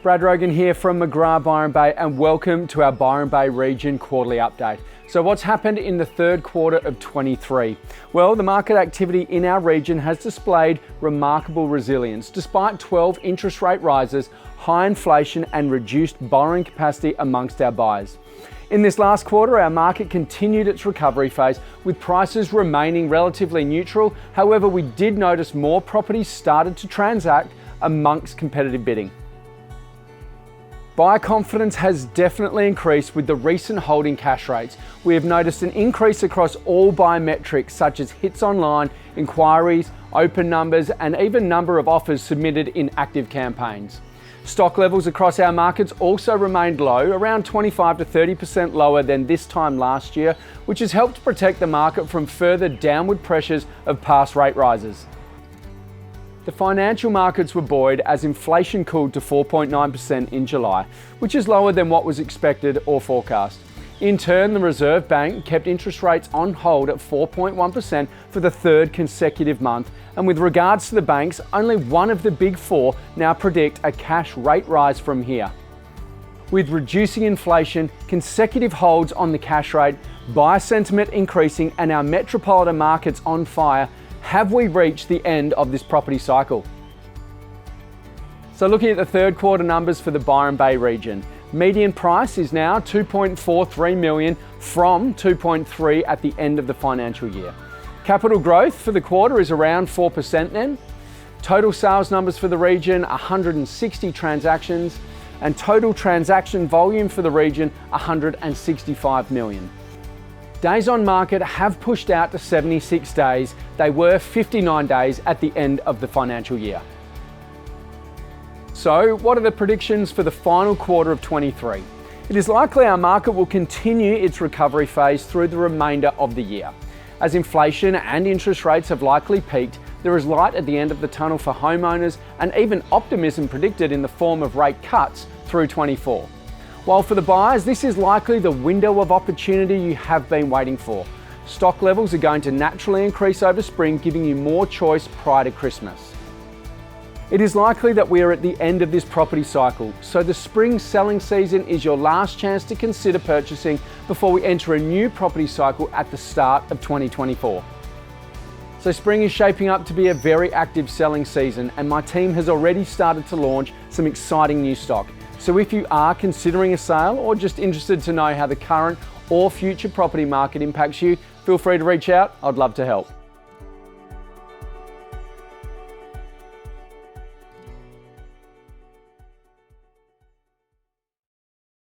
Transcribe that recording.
Brad Rogan here from McGrath Byron Bay, and welcome to our Byron Bay region quarterly update. So what's happened in the third quarter of 23? Well, the market activity in our region has displayed remarkable resilience despite 12 interest rate rises, high inflation and reduced borrowing capacity amongst our buyers. In this last quarter, our market continued its recovery phase with prices remaining relatively neutral. However, we did notice more properties started to transact amongst competitive bidding. Buyer confidence has definitely increased with the recent holding cash rates. We have noticed an increase across all buyer metrics such as hits online, inquiries, open numbers, and even number of offers submitted in active campaigns. Stock levels across our markets also remained low, around 25 to 30% lower than this time last year, which has helped protect the market from further downward pressures of past rate rises. The financial markets were buoyed as inflation cooled to 4.9% in July, which is lower than what was expected or forecast. In turn, the Reserve Bank kept interest rates on hold at 4.1% for the third consecutive month, and with regards to the banks, only one of the big four now predict a cash rate rise from here. With reducing inflation, consecutive holds on the cash rate, buyer sentiment increasing, and our metropolitan markets on fire, have we reached the end of this property cycle? So looking at the third quarter numbers for the Byron Bay region, median price is now 2.43 million from 2.3 at the end of the financial year. Capital growth for the quarter is around 4% then. Total sales numbers for the region, 160 transactions, and total transaction volume for the region, 165 million. Days on market have pushed out to 76 days. They were 59 days at the end of the financial year. So what are the predictions for the final quarter of 23? It is likely our market will continue its recovery phase through the remainder of the year. As inflation and interest rates have likely peaked, there is light at the end of the tunnel for homeowners and even optimism predicted in the form of rate cuts through 24. While for the buyers, this is likely the window of opportunity you have been waiting for. Stock levels are going to naturally increase over spring, giving you more choice prior to Christmas. It is likely that we are at the end of this property cycle, so the spring selling season is your last chance to consider purchasing before we enter a new property cycle at the start of 2024. So spring is shaping up to be a very active selling season, and my team has already started to launch some exciting new stock. So if you are considering a sale or just interested to know how the current or future property market impacts you, feel free to reach out. I'd love to help.